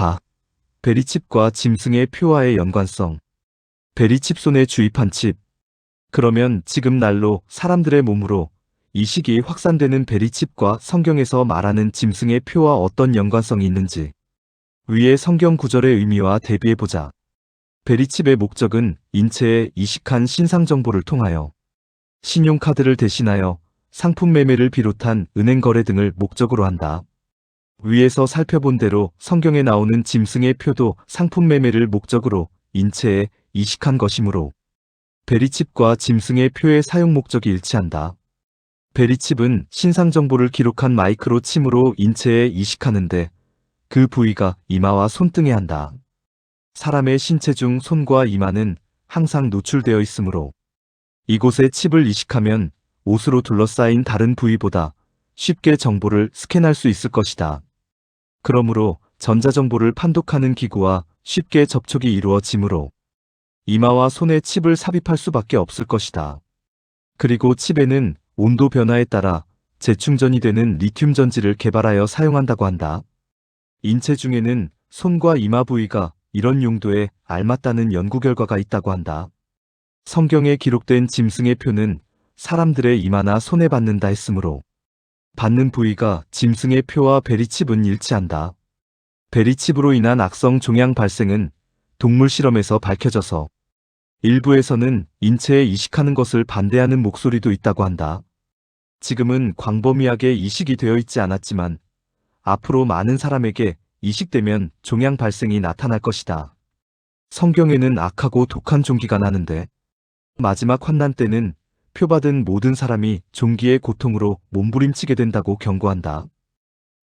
4. 베리칩과 짐승의 표와의 연관성. 베리칩 손에 주입한 칩. 그러면 지금 날로 사람들의 몸으로 이식이 확산되는 베리칩과 성경에서 말하는 짐승의 표와 어떤 연관성이 있는지 위의 성경 구절의 의미와 대비해보자. 베리칩의 목적은 인체에 이식한 신상 정보를 통하여 신용카드를 대신하여 상품 매매를 비롯한 은행 거래 등을 목적으로 한다. 위에서 살펴본 대로 성경에 나오는 짐승의 표도 상품 매매를 목적으로 인체에 이식한 것이므로 베리칩과 짐승의 표의 사용 목적이 일치한다. 베리칩은 신상 정보를 기록한 마이크로 침으로 인체에 이식하는데 그 부위가 이마와 손등에 한다. 사람의 신체 중 손과 이마는 항상 노출되어 있으므로 이곳에 칩을 이식하면 옷으로 둘러싸인 다른 부위보다 쉽게 정보를 스캔할 수 있을 것이다. 그러므로 전자정보를 판독하는 기구와 쉽게 접촉이 이루어지므로 이마와 손에 칩을 삽입할 수밖에 없을 것이다. 그리고 칩에는 온도 변화에 따라 재충전이 되는 리튬 전지를 개발하여 사용한다고 한다. 인체 중에는 손과 이마 부위가 이런 용도에 알맞다는 연구 결과가 있다고 한다. 성경에 기록된 짐승의 표는 사람들의 이마나 손에 받는다 했으므로 받는 부위가 짐승의 표와 베리칩은 일치한다. 베리칩으로 인한 악성 종양 발생은 동물 실험에서 밝혀져서 일부에서는 인체에 이식하는 것을 반대하는 목소리도 있다고 한다. 지금은 광범위하게 이식이 되어 있지 않았지만 앞으로 많은 사람에게 이식되면 종양 발생이 나타날 것이다. 성경에는 악하고 독한 종기가 나는데 마지막 환난 때는 표받은 모든 사람이 종기의 고통으로 몸부림치게 된다고 경고한다.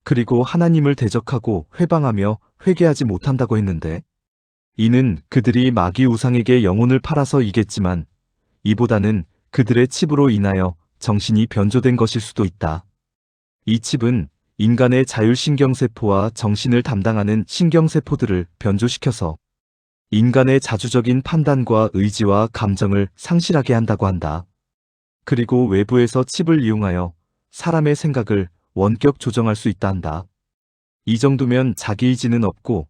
그리고 하나님을 대적하고 회방하며 회개하지 못한다고 했는데 이는 그들이 마귀 우상에게 영혼을 팔아서이겠지만 이보다는 그들의 칩으로 인하여 정신이 변조된 것일 수도 있다. 이 칩은 인간의 자율신경세포와 정신을 담당하는 신경세포들을 변조시켜서 인간의 자주적인 판단과 의지와 감정을 상실하게 한다고 한다. 그리고 외부에서 칩을 이용하여 사람의 생각을 원격 조정할 수 있다 한다. 이 정도면 자기의지는 없고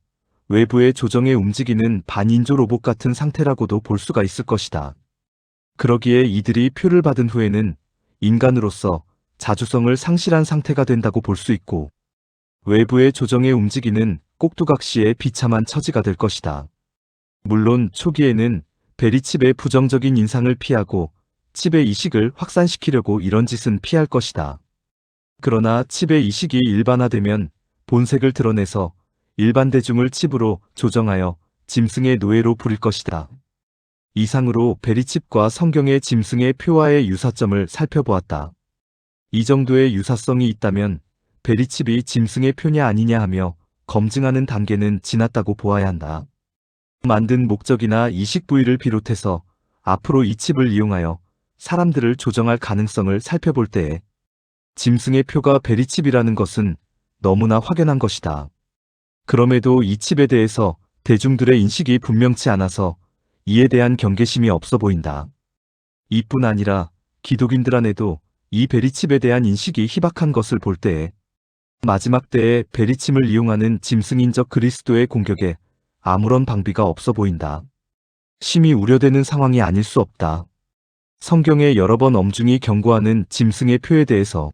외부의 조정에 움직이는 반인조 로봇 같은 상태라고도 볼 수가 있을 것이다. 그러기에 이들이 표를 받은 후에는 인간으로서 자주성을 상실한 상태가 된다고 볼 수 있고 외부의 조정에 움직이는 꼭두각시의 비참한 처지가 될 것이다. 물론 초기에는 베리칩의 부정적인 인상을 피하고 칩의 이식을 확산시키려고 이런 짓은 피할 것이다. 그러나 칩의 이식이 일반화되면 본색을 드러내서 일반 대중을 칩으로 조정하여 짐승의 노예로 부릴 것이다. 이상으로 베리칩과 성경의 짐승의 표와의 유사점을 살펴보았다. 이 정도의 유사성이 있다면 베리칩이 짐승의 표냐 아니냐 하며 검증하는 단계는 지났다고 보아야 한다. 만든 목적이나 이식 부위를 비롯해서 앞으로 이 칩을 이용하여 사람들을 조정할 가능성을 살펴볼 때에 짐승의 표가 베리칩이라는 것은 너무나 확연한 것이다. 그럼에도 이 칩에 대해서 대중들의 인식이 분명치 않아서 이에 대한 경계심이 없어 보인다. 이뿐 아니라 기독인들 안에도 이 베리칩에 대한 인식이 희박한 것을 볼 때에 마지막 때에 베리칩을 이용하는 짐승인적 그리스도의 공격에 아무런 방비가 없어 보인다. 심히 우려되는 상황이 아닐 수 없다. 성경에 여러 번 엄중히 경고하는 짐승의 표에 대해서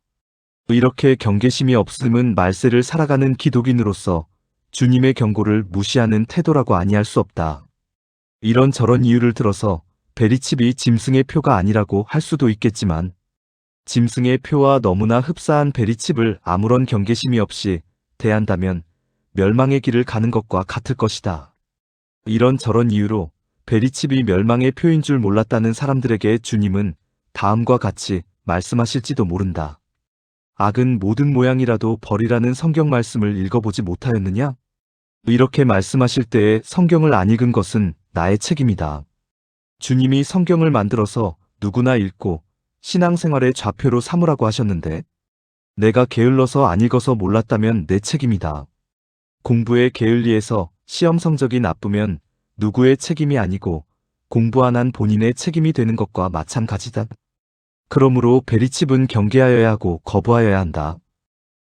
이렇게 경계심이 없음은 말세를 살아가는 기독인으로서 주님의 경고를 무시하는 태도라고 아니할 수 없다. 이런저런 이유를 들어서 베리칩이 짐승의 표가 아니라고 할 수도 있겠지만 짐승의 표와 너무나 흡사한 베리칩을 아무런 경계심이 없이 대한다면 멸망의 길을 가는 것과 같을 것이다. 이런저런 이유로 베리칩이 멸망의 표인 줄 몰랐다는 사람들에게 주님은 다음과 같이 말씀하실지도 모른다. 악은 모든 모양이라도 버리라는 성경 말씀을 읽어보지 못하였느냐? 이렇게 말씀하실 때에 성경을 안 읽은 것은 나의 책임이다. 주님이 성경을 만들어서 누구나 읽고 신앙생활의 좌표로 삼으라고 하셨는데 내가 게을러서 안 읽어서 몰랐다면 내 책임이다. 공부에 게을리해서 시험 성적이 나쁘면 누구의 책임이 아니고 공부 안 한 본인의 책임이 되는 것과 마찬가지다. 그러므로 베리칩은 경계하여야 하고 거부하여야 한다.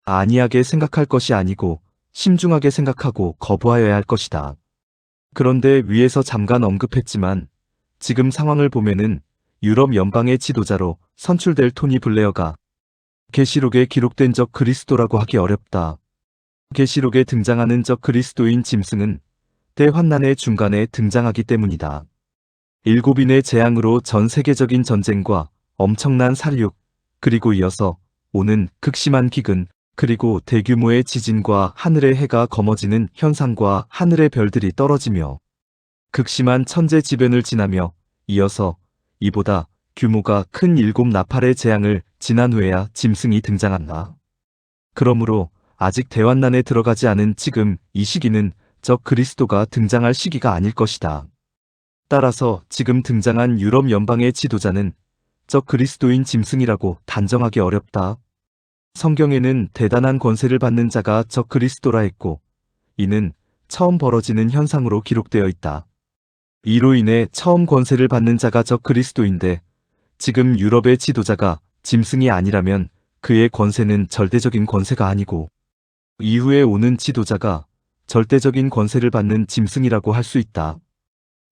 안이하게 생각할 것이 아니고 신중하게 생각하고 거부하여야 할 것이다. 그런데 위에서 잠깐 언급했지만 지금 상황을 보면은 유럽 연방의 지도자로 선출될 토니 블레어가 계시록에 기록된 적 그리스도라고 하기 어렵다. 계시록에 등장하는 적 그리스도인 짐승은 대환난의 중간에 등장하기 때문이다. 7인의 재앙으로 전 세계적인 전쟁과 엄청난 살육, 그리고 이어서 오는 극심한 기근, 그리고 대규모의 지진과 하늘의 해가 검어지는 현상과 하늘의 별들이 떨어지며 극심한 천재지변을 지나며 이어서 이보다 규모가 큰 7나팔의 재앙을 지난 후에야 짐승이 등장한다. 그러므로 아직 대환난에 들어가지 않은 지금 이 시기는 적 그리스도가 등장할 시기가 아닐 것이다. 따라서 지금 등장한 유럽 연방의 지도자는 적 그리스도인 짐승이라고 단정하기 어렵다. 성경에는 대단한 권세를 받는 자가 적 그리스도라 했고 이는 처음 벌어지는 현상으로 기록되어 있다. 이로 인해 처음 권세를 받는 자가 적 그리스도인데 지금 유럽의 지도자가 짐승이 아니라면 그의 권세는 절대적인 권세가 아니고 이후에 오는 지도자가 절대적인 권세를 받는 짐승이라고 할 수 있다.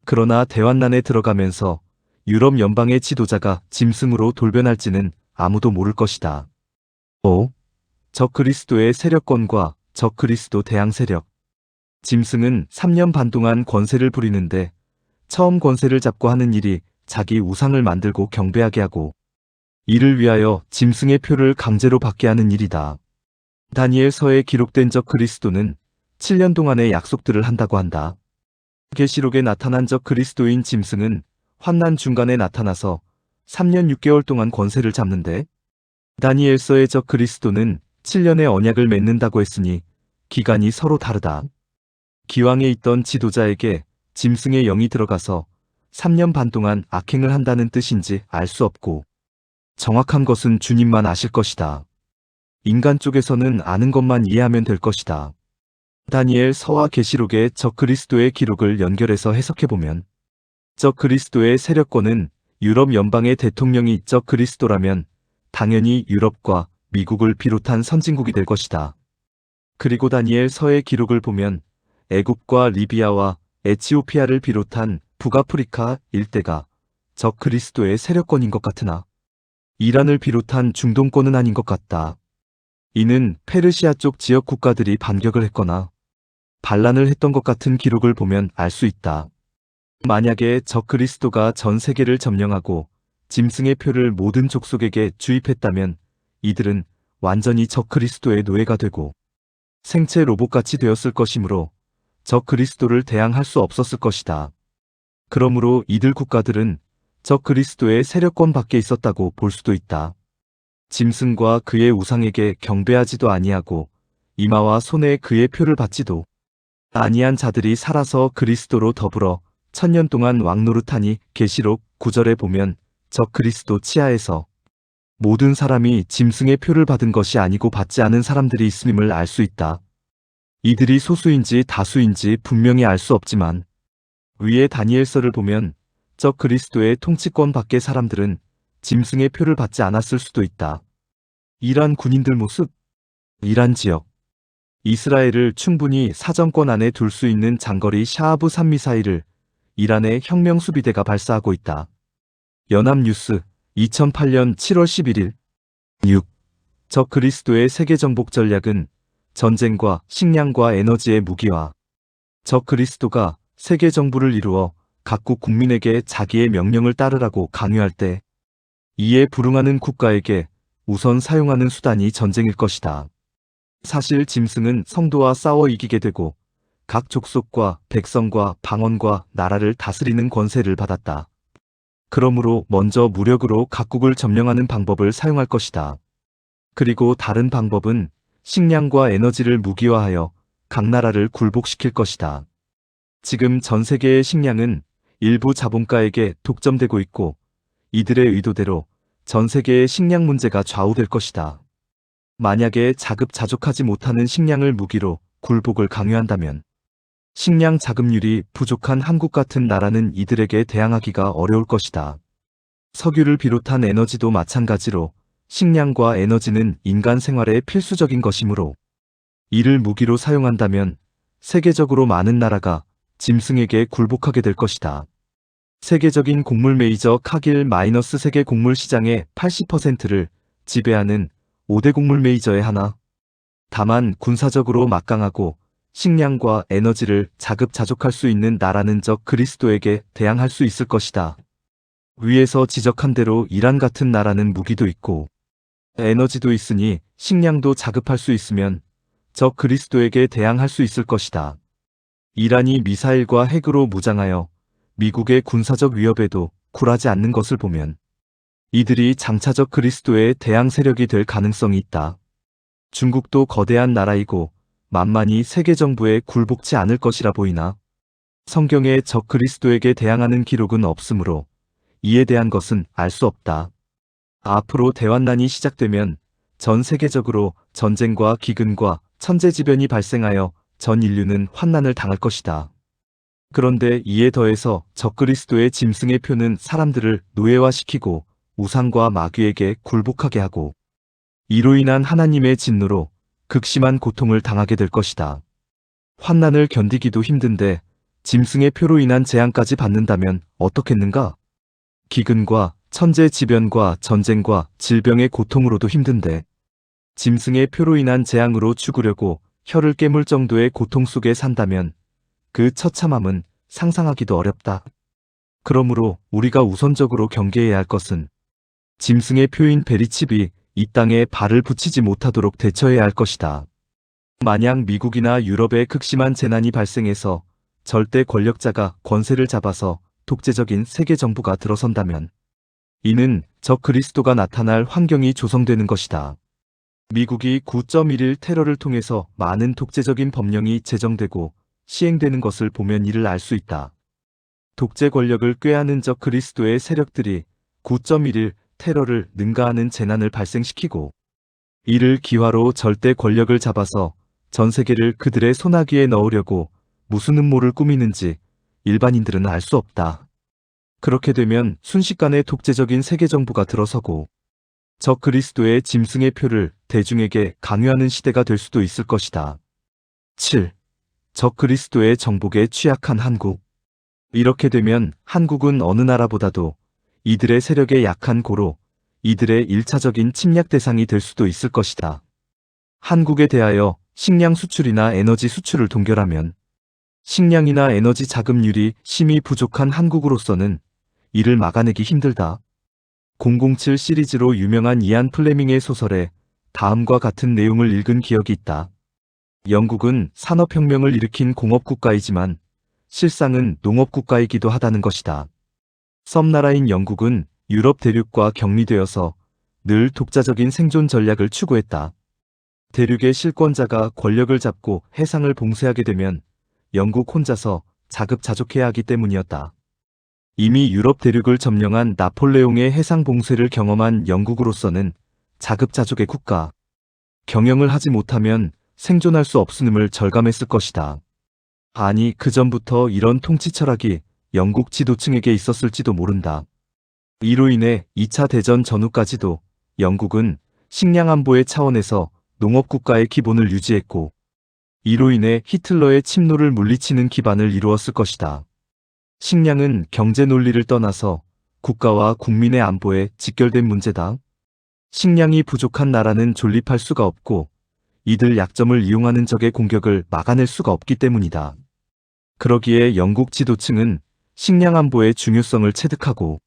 그러나 대환난에 들어가면서 유럽 연방의 지도자가 짐승으로 돌변할지는 아무도 모를 것이다. 5. 적 그리스도의 세력권과 적 그리스도 대항 세력. 짐승은 3년 반 동안 권세를 부리는데 처음 권세를 잡고 하는 일이 자기 우상을 만들고 경배하게 하고 이를 위하여 짐승의 표를 강제로 받게 하는 일이다. 다니엘서에 기록된 적 그리스도는 7년 동안의 약속들을 한다고 한다. 계시록에 나타난 적 그리스도인 짐승은 환난 중간에 나타나서 3년 6개월 동안 권세를 잡는데 다니엘서의 적 그리스도는 7년의 언약을 맺는다고 했으니 기간이 서로 다르다. 기왕에 있던 지도자에게 짐승의 영이 들어가서 3년 반 동안 악행을 한다는 뜻인지 알 수 없고 정확한 것은 주님만 아실 것이다. 인간 쪽에서는 아는 것만 이해하면 될 것이다. 다니엘 서와 계시록의 적 그리스도의 기록을 연결해서 해석해보면 적 그리스도의 세력권은 유럽 연방의 대통령이 적 그리스도라면 당연히 유럽과 미국을 비롯한 선진국이 될 것이다. 그리고 다니엘 서의 기록을 보면 애굽과 리비아와 에티오피아를 비롯한 북아프리카 일대가 적 그리스도의 세력권인 것 같으나 이란을 비롯한 중동권은 아닌 것 같다. 이는 페르시아 쪽 지역 국가들이 반격을 했거나 반란을 했던 것 같은 기록을 보면 알 수 있다. 만약에 적 그리스도가 전 세계를 점령하고 짐승의 표를 모든 족속에게 주입했다면 이들은 완전히 적 그리스도의 노예가 되고 생체 로봇같이 되었을 것이므로 적 그리스도를 대항할 수 없었을 것이다. 그러므로 이들 국가들은 적 그리스도의 세력권 밖에 있었다고 볼 수도 있다. 짐승과 그의 우상에게 경배하지도 아니하고 이마와 손에 그의 표를 받지도 아니한 자들이 살아서 그리스도로 더불어 1000년 동안 왕노릇하니 계시록 9절에 보면 적 그리스도 치하에서 모든 사람이 짐승의 표를 받은 것이 아니고 받지 않은 사람들이 있음을 알 수 있다. 이들이 소수인지 다수인지 분명히 알 수 없지만 위에 다니엘서를 보면 적 그리스도의 통치권 밖의 사람들은 짐승의 표를 받지 않았을 수도 있다. 이란 군인들 모습, 이란 지역, 이스라엘을 충분히 사정권 안에 둘 수 있는 장거리 샤하브 3미사일을 이란의 혁명수비대가 발사하고 있다. 연합뉴스 2008년 7월 11일 6. 적 그리스도의 세계정복 전략은 전쟁과 식량과 에너지의 무기화. 적 그리스도가 세계 정부를 이루어 각국 국민에게 자기의 명령을 따르라고 강요할 때 이에 불응하는 국가에게 우선 사용하는 수단이 전쟁일 것이다. 사실 짐승은 성도와 싸워 이기게 되고 각 족속과 백성과 방언과 나라를 다스리는 권세를 받았다. 그러므로 먼저 무력으로 각국을 점령하는 방법을 사용할 것이다. 그리고 다른 방법은 식량과 에너지를 무기화하여 각 나라를 굴복시킬 것이다. 지금 전 세계의 식량은 일부 자본가에게 독점되고 있고 이들의 의도대로 전 세계의 식량 문제가 좌우될 것이다. 만약에 자급자족하지 못하는 식량을 무기로 굴복을 강요한다면 식량 자급률이 부족한 한국 같은 나라는 이들에게 대항하기가 어려울 것이다. 석유를 비롯한 에너지도 마찬가지로 식량과 에너지는 인간 생활에 필수적인 것이므로 이를 무기로 사용한다면 세계적으로 많은 나라가 짐승에게 굴복하게 될 것이다. 세계적인 곡물 메이저 카길 마이너스 세계 곡물 시장의 80%를 지배하는 5대 곡물 메이저의 하나. 다만 군사적으로 막강하고 식량과 에너지를 자급자족할 수 있는 나라는 적 그리스도에게 대항할 수 있을 것이다. 위에서 지적한 대로 이란 같은 나라는 무기도 있고 에너지도 있으니 식량도 자급할 수 있으면 적 그리스도에게 대항할 수 있을 것이다. 이란이 미사일과 핵으로 무장하여 미국의 군사적 위협에도 굴하지 않는 것을 보면 이들이 장차적 그리스도의 대항 세력이 될 가능성이 있다. 중국도 거대한 나라이고 만만히 세계 정부에 굴복치 않을 것이라 보이나 성경에 적 그리스도에게 대항하는 기록은 없으므로 이에 대한 것은 알 수 없다. 앞으로 대환난이 시작되면 전 세계적으로 전쟁과 기근과 천재지변이 발생하여 전 인류는 환난을 당할 것이다. 그런데 이에 더해서 적 그리스도의 짐승의 표는 사람들을 노예화시키고 우상과 마귀에게 굴복하게 하고 이로 인한 하나님의 진노로 극심한 고통을 당하게 될 것이다. 환난을 견디기도 힘든데 짐승의 표로 인한 재앙까지 받는다면 어떻겠는가? 기근과 천재지변과 전쟁과 질병의 고통으로도 힘든데 짐승의 표로 인한 재앙으로 죽으려고 혀를 깨물 정도의 고통 속에 산다면 그 처참함은 상상하기도 어렵다. 그러므로 우리가 우선적으로 경계해야 할 것은 짐승의 표인 베리칩이 이 땅에 발을 붙이지 못하도록 대처해야 할 것이다. 만약 미국이나 유럽에 극심한 재난이 발생해서 절대 권력자가 권세를 잡아서 독재적인 세계 정부가 들어선다면 이는 적 그리스도가 나타날 환경이 조성되는 것이다. 미국이 9.11 테러를 통해서 많은 독재적인 법령이 제정되고 시행되는 것을 보면 이를 알 수 있다. 독재 권력을 꾀하는 적 그리스도의 세력들이 9.11 테러를 능가하는 재난을 발생시키고 이를 기화로 절대 권력을 잡아서 전 세계를 그들의 손아귀에 넣으려고 무슨 음모를 꾸미는지 일반인들은 알 수 없다. 그렇게 되면 순식간에 독재적인 세계정부가 들어서고 적 그리스도의 짐승의 표를 대중에게 강요하는 시대가 될 수도 있을 것이다. 7. 적 그리스도의 정복에 취약한 한국. 이렇게 되면 한국은 어느 나라보다도 이들의 세력에 약한 고로 이들의 1차적인 침략 대상이 될 수도 있을 것이다. 한국에 대하여 식량 수출이나 에너지 수출을 동결하면 식량이나 에너지 자급률이 심히 부족한 한국으로서는 이를 막아내기 힘들다. 007 시리즈로 유명한 이안 플레밍의 소설에 다음과 같은 내용을 읽은 기억이 있다. 영국은 산업혁명을 일으킨 공업국가이지만 실상은 농업국가이기도 하다는 것이다. 섬나라인 영국은 유럽 대륙과 격리되어서 늘 독자적인 생존 전략을 추구했다. 대륙의 실권자가 권력을 잡고 해상을 봉쇄하게 되면 영국 혼자서 자급자족해야 하기 때문이었다. 이미 유럽 대륙을 점령한 나폴레옹의 해상 봉쇄를 경험한 영국으로서는 자급자족의 국가 경영을 하지 못하면 생존할 수 없음을 절감했을 것이다. 아니 그 전부터 이런 통치 철학이 영국 지도층에게 있었을지도 모른다. 이로 인해 2차 대전 전후까지도 영국은 식량 안보의 차원에서 농업국가의 기본을 유지했고 이로 인해 히틀러의 침노를 물리치는 기반을 이루었을 것이다. 식량은 경제 논리를 떠나서 국가와 국민의 안보에 직결된 문제다. 식량이 부족한 나라는 존립할 수가 없고 이들 약점을 이용하는 적의 공격을 막아낼 수가 없기 때문이다. 그러기에 영국 지도층은 식량 안보의 중요성을 체득하고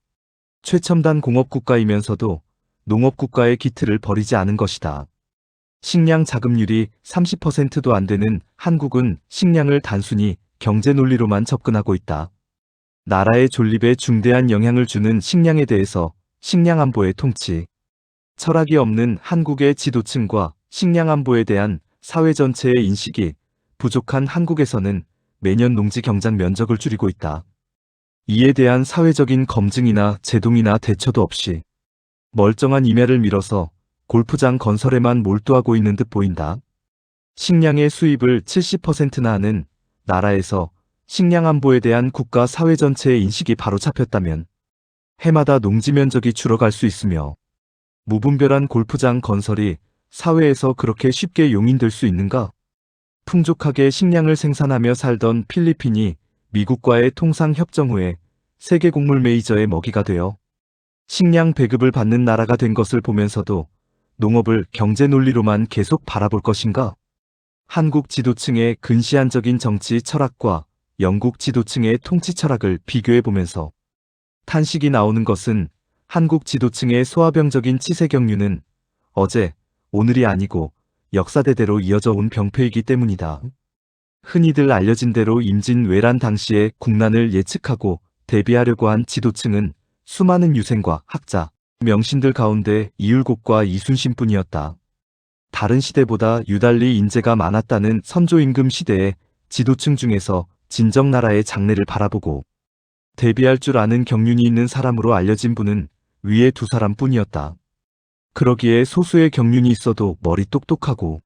최첨단 공업국가이면서도 농업국가의 기틀을 버리지 않은 것이다. 식량 자급률이 30%도 안 되는 한국은 식량을 단순히 경제 논리로만 접근하고 있다. 나라의 존립에 중대한 영향을 주는 식량에 대해서 식량 안보의 통치, 철학이 없는 한국의 지도층과 식량 안보에 대한 사회 전체의 인식이 부족한 한국에서는 매년 농지 경작 면적을 줄이고 있다. 이에 대한 사회적인 검증이나 제동이나 대처도 없이 멀쩡한 임야를 밀어서 골프장 건설에만 몰두하고 있는 듯 보인다. 식량의 수입을 70%나 하는 나라에서 식량 안보에 대한 국가 사회 전체의 인식이 바로 잡혔다면 해마다 농지 면적이 줄어갈 수 있으며 무분별한 골프장 건설이 사회에서 그렇게 쉽게 용인될 수 있는가? 풍족하게 식량을 생산하며 살던 필리핀이 미국과의 통상 협정 후에 세계 곡물 메이저의 먹이가 되어 식량 배급을 받는 나라가 된 것을 보면서도 농업을 경제 논리로만 계속 바라볼 것인가? 한국 지도층의 근시안적인 정치 철학과 영국 지도층의 통치 철학을 비교해 보면서 탄식이 나오는 것은 한국 지도층의 소화병적인 치세 경륜은 어제, 오늘이 아니고 역사대대로 이어져 온 병폐이기 때문이다. 흔히들 알려진 대로 임진왜란 당시의 국난을 예측하고 대비하려고 한 지도층은 수많은 유생과 학자, 명신들 가운데 이율곡과 이순신뿐이었다. 다른 시대보다 유달리 인재가 많았다는 선조임금 시대의 지도층 중에서 진정나라의 장래를 바라보고 대비할 줄 아는 경륜이 있는 사람으로 알려진 분은 위에 두 사람뿐이었다. 그러기에 소수의 경륜이 있어도 머리 똑똑하고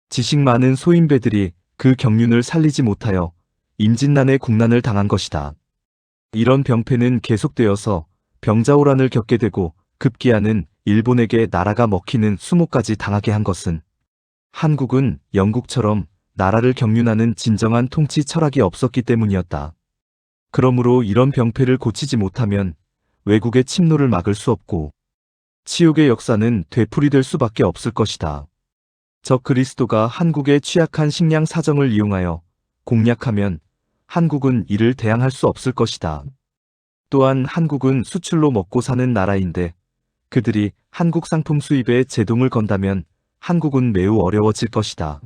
지식 많은 소인배들이 그 경륜을 살리지 못하여 임진난의 국난을 당한 것이다. 이런 병폐는 계속되어서 병자호란을 겪게 되고 급기야는 일본에게 나라가 먹히는 수모까지 당하게 한 것은 한국은 영국처럼 나라를 경륜하는 진정한 통치 철학이 없었기 때문이었다. 그러므로 이런 병폐를 고치지 못하면 외국의 침노를 막을 수 없고 치욕의 역사는 되풀이될 수밖에 없을 것이다. 적 그리스도가 한국의 취약한 식량 사정을 이용하여 공략하면 한국은 이를 대항할 수 없을 것이다. 또한 한국은 수출로 먹고 사는 나라인데 그들이 한국 상품 수입에 제동을 건다면 한국은 매우 어려워질 것이다.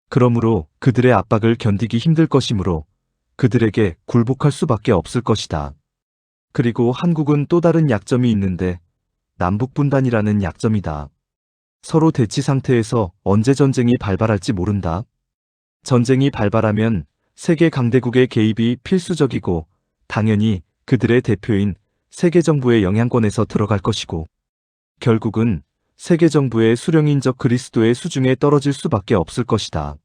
그러므로 그들의 압박을 견디기 힘들 것이므로 그들에게 굴복할 수밖에 없을 것이다. 그리고 한국은 또 다른 약점이 있는데 남북분단이라는 약점이다. 서로 대치 상태에서 언제 전쟁이 발발할지 모른다. 전쟁이 발발하면 세계 강대국의 개입이 필수적이고 당연히 그들의 대표인 세계정부의 영향권에서 들어갈 것이고 결국은 세계정부의 수령인적 그리스도의 수중에 떨어질 수밖에 없을 것이다.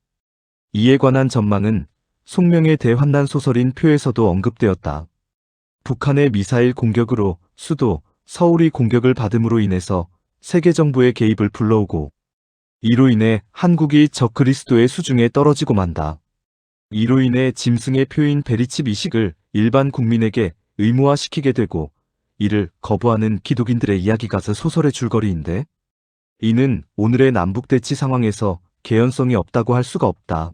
이에 관한 전망은 송명의 대환난 소설인 표에서도 언급되었다. 북한의 미사일 공격으로 수도 서울이 공격을 받음으로 인해서 세계정부의 개입을 불러오고 이로 인해 한국이 적 그리스도의 수중에 떨어지고 만다. 이로 인해 짐승의 표인 베리칩 이식을 일반 국민에게 의무화시키게 되고 이를 거부하는 기독인들의 이야기가 소설의 줄거리인데 이는 오늘의 남북대치 상황에서 개연성이 없다고 할 수가 없다.